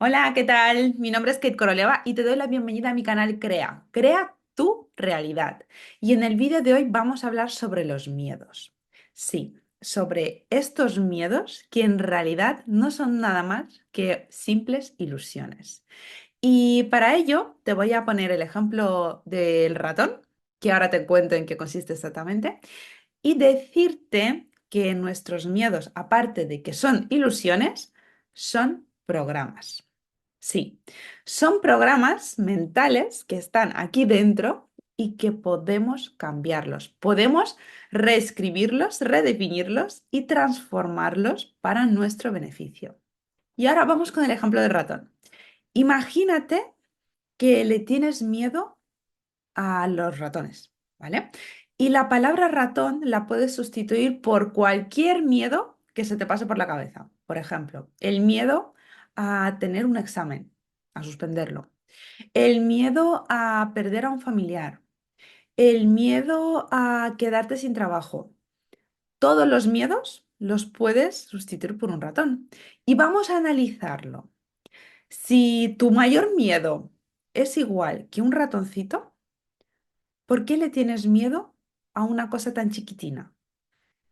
Hola, ¿qué tal? Mi nombre es Kate Coroleva y te doy la bienvenida a mi canal Crea. Crea tu realidad. Y en el vídeo de hoy vamos a hablar sobre los miedos. Sí, sobre estos miedos que en realidad no son nada más que simples ilusiones. Y para ello te voy a poner el ejemplo del ratón, que ahora te cuento en qué consiste exactamente, y decirte que nuestros miedos, aparte de que son ilusiones, son programas. Sí, son programas mentales que están aquí dentro y que podemos cambiarlos. Podemos reescribirlos, redefinirlos y transformarlos para nuestro beneficio. Y ahora vamos con el ejemplo del ratón. Imagínate que le tienes miedo a los ratones, ¿vale? Y la palabra ratón la puedes sustituir por cualquier miedo que se te pase por la cabeza. Por ejemplo, el miedo a tener un examen, a suspenderlo. El miedo a perder a un familiar. El miedo a quedarte sin trabajo. Todos los miedos los puedes sustituir por un ratón. Y vamos a analizarlo. Si tu mayor miedo es igual que un ratoncito, ¿por qué le tienes miedo a una cosa tan chiquitina?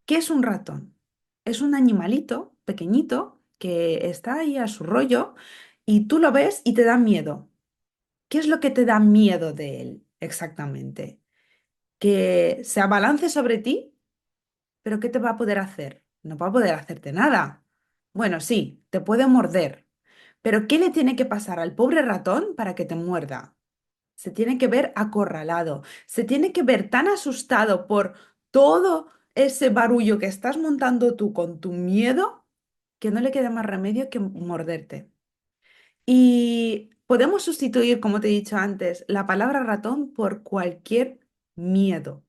¿Qué es un ratón? Es un animalito pequeñito que está ahí a su rollo y tú lo ves y te da miedo. ¿Qué es lo que te da miedo de él exactamente? Que se abalance sobre ti, pero ¿qué te va a poder hacer? No va a poder hacerte nada. Bueno, sí, te puede morder, pero ¿qué le tiene que pasar al pobre ratón para que te muerda? Se tiene que ver acorralado, se tiene que ver tan asustado por todo ese barullo que estás montando tú con tu miedo que no le queda más remedio que morderte. Y podemos sustituir, como te he dicho antes, la palabra ratón por cualquier miedo.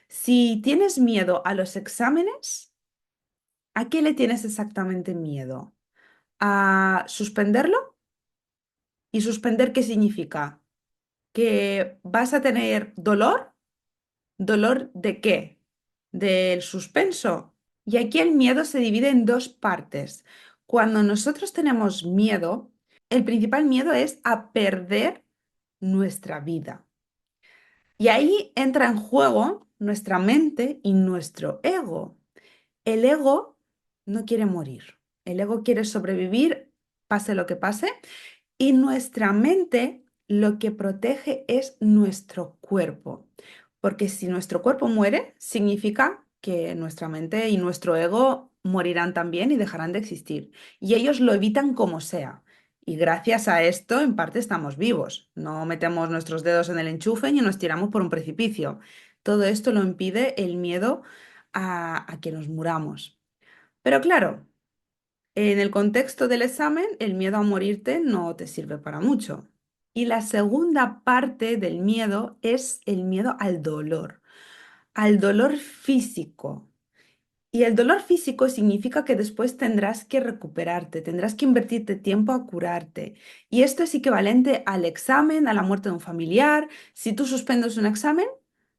Si tienes miedo a los exámenes, ¿a qué le tienes exactamente miedo? ¿A suspenderlo? ¿Y suspender qué significa? ¿Que vas a tener dolor? ¿Dolor de qué? Del suspenso. Y aquí el miedo se divide en dos partes. Cuando nosotros tenemos miedo, el principal miedo es a perder nuestra vida. Y ahí entra en juego nuestra mente y nuestro ego. El ego no quiere morir. El ego quiere sobrevivir, pase lo que pase, y nuestra mente lo que protege es nuestro cuerpo, porque si nuestro cuerpo muere, significa que nuestra mente y nuestro ego morirán también y dejarán de existir. Y ellos lo evitan como sea. Y gracias a esto, en parte, estamos vivos. No metemos nuestros dedos en el enchufe ni nos tiramos por un precipicio. Todo esto lo impide el miedo a que nos muramos. Pero claro, en el contexto del examen, el miedo a morirte no te sirve para mucho. Y la segunda parte del miedo es el miedo al dolor físico. Y el dolor físico significa que después tendrás que recuperarte, tendrás que invertirte tiempo a curarte. Y esto es equivalente al examen, a la muerte de un familiar. Si tú suspendes un examen,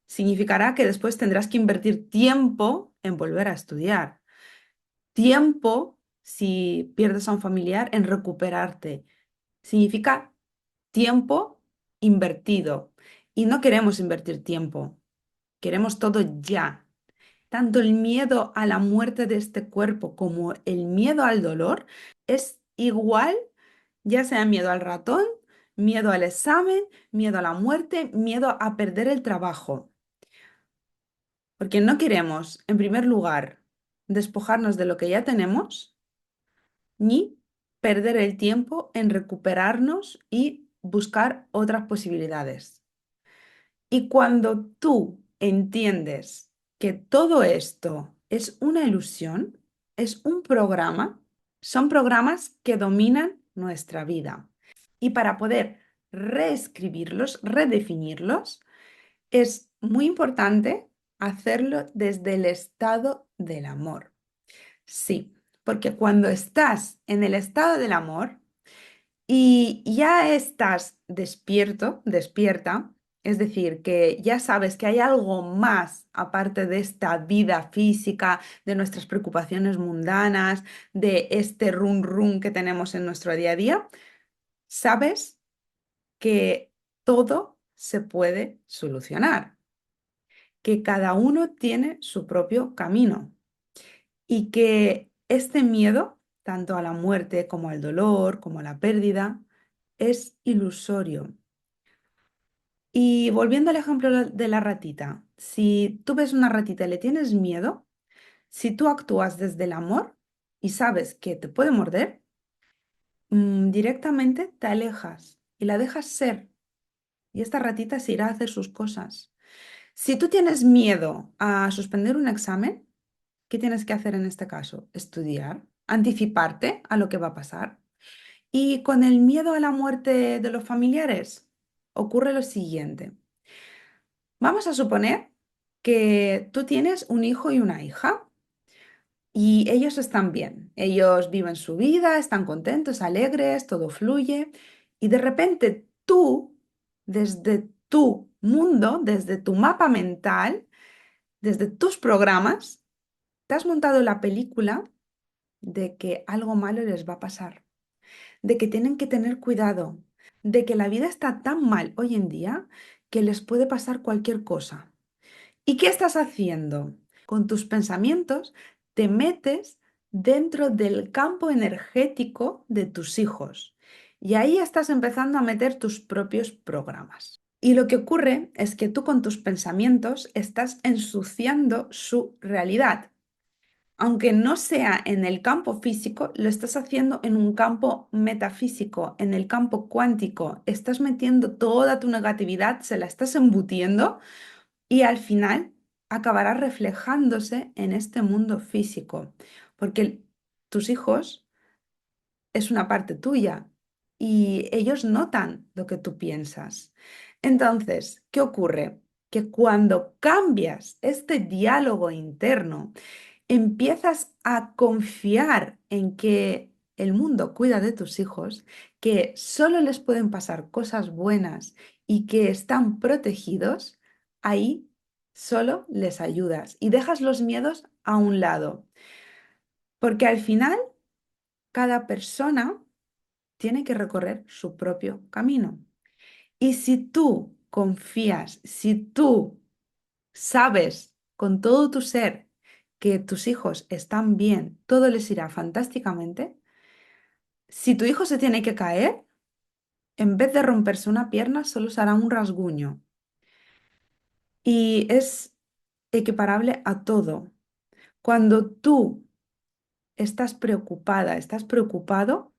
significará que después tendrás que invertir tiempo en volver a estudiar. Tiempo, si pierdes a un familiar, en recuperarte. Significa tiempo invertido. Y no queremos invertir tiempo, queremos todo ya. Tanto el miedo a la muerte de este cuerpo como el miedo al dolor es igual, ya sea miedo al ratón, miedo al examen, miedo a la muerte, miedo a perder el trabajo. Porque no queremos, en primer lugar, despojarnos de lo que ya tenemos ni perder el tiempo en recuperarnos y buscar otras posibilidades. Y cuando tú entiendes que todo esto es una ilusión, es un programa, son programas que dominan nuestra vida. Y para poder reescribirlos, redefinirlos, es muy importante hacerlo desde el estado del amor. Sí, porque cuando estás en el estado del amor y ya estás despierto, despierta, es decir, que ya sabes que hay algo más aparte de esta vida física, de nuestras preocupaciones mundanas, de este run run que tenemos en nuestro día a día, sabes que todo se puede solucionar, que cada uno tiene su propio camino y que este miedo, tanto a la muerte como al dolor, como a la pérdida, es ilusorio. Y volviendo al ejemplo de la ratita, si tú ves una ratita y le tienes miedo, si tú actúas desde el amor y sabes que te puede morder, directamente te alejas y la dejas ser. Y esta ratita se irá a hacer sus cosas. Si tú tienes miedo a suspender un examen, ¿qué tienes que hacer en este caso? Estudiar, anticiparte a lo que va a pasar. Y con el miedo a la muerte de los familiares, ocurre lo siguiente. Vamos a suponer que tú tienes un hijo y una hija y ellos están bien. Ellos viven su vida, están contentos, alegres, todo fluye. Y de repente tú, desde tu mundo, desde tu mapa mental, desde tus programas, te has montado la película de que algo malo les va a pasar, de que tienen que tener cuidado, de que la vida está tan mal hoy en día que les puede pasar cualquier cosa. ¿Y qué estás haciendo? Con tus pensamientos te metes dentro del campo energético de tus hijos y ahí estás empezando a meter tus propios programas. Y lo que ocurre es que tú con tus pensamientos estás ensuciando su realidad. Aunque no sea en el campo físico, lo estás haciendo en un campo metafísico, en el campo cuántico. Estás metiendo toda tu negatividad, se la estás embutiendo y al final acabará reflejándose en este mundo físico, porque tus hijos es una parte tuya y ellos notan lo que tú piensas. Entonces, ¿qué ocurre? Que cuando cambias este diálogo interno, empiezas a confiar en que el mundo cuida de tus hijos, que solo les pueden pasar cosas buenas y que están protegidos, ahí solo les ayudas y dejas los miedos a un lado. Porque al final, cada persona tiene que recorrer su propio camino. Y si tú confías, si tú sabes con todo tu ser que tus hijos están bien, todo les irá fantásticamente, si tu hijo se tiene que caer, en vez de romperse una pierna, solo se hará un rasguño. Y es equiparable a todo. Cuando tú estás preocupada, estás preocupado,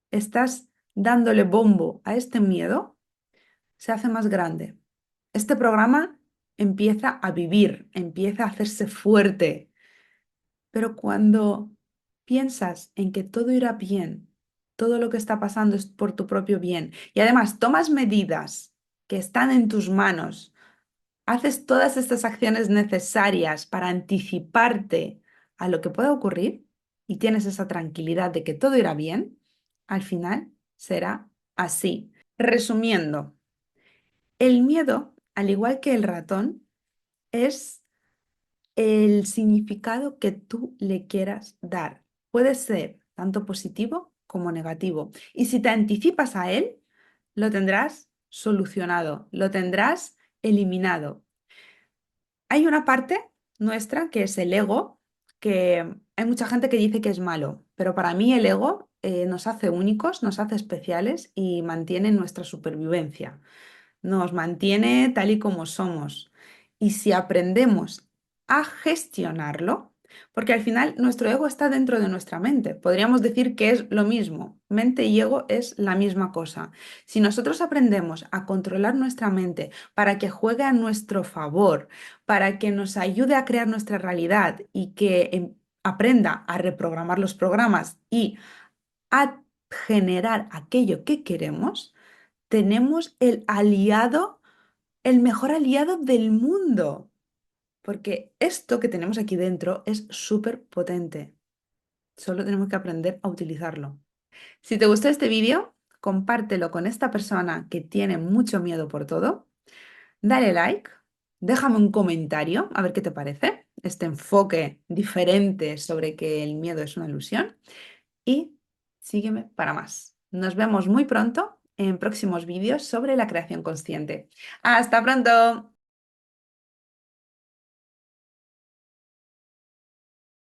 estás dándole bombo a este miedo, se hace más grande. Este programa empieza a vivir, empieza a hacerse fuerte. Pero cuando piensas en que todo irá bien, todo lo que está pasando es por tu propio bien, y además tomas medidas que están en tus manos, haces todas estas acciones necesarias para anticiparte a lo que pueda ocurrir y tienes esa tranquilidad de que todo irá bien, al final será así. Resumiendo, el miedo, al igual que el ratón, es el significado que tú le quieras dar. Puede ser tanto positivo como negativo. Y si te anticipas a él, lo tendrás solucionado, lo tendrás eliminado. Hay una parte nuestra que es el ego, que hay mucha gente que dice que es malo, pero para mí el ego nos hace únicos, nos hace especiales y mantiene nuestra supervivencia, nos mantiene tal y como somos. Y si aprendemos a gestionarlo, porque al final nuestro ego está dentro de nuestra mente, podríamos decir que es lo mismo, mente y ego es la misma cosa. Si nosotros aprendemos a controlar nuestra mente para que juegue a nuestro favor, para que nos ayude a crear nuestra realidad y que aprenda a reprogramar los programas y a generar aquello que queremos, tenemos el aliado, el mejor aliado del mundo, porque esto que tenemos aquí dentro es súper potente. Solo tenemos que aprender a utilizarlo. Si te gustó este vídeo, compártelo con esta persona que tiene mucho miedo por todo. Dale like, déjame un comentario a ver qué te parece este enfoque diferente sobre que el miedo es una ilusión y sígueme para más. Nos vemos muy pronto en próximos vídeos sobre la creación consciente. ¡Hasta pronto!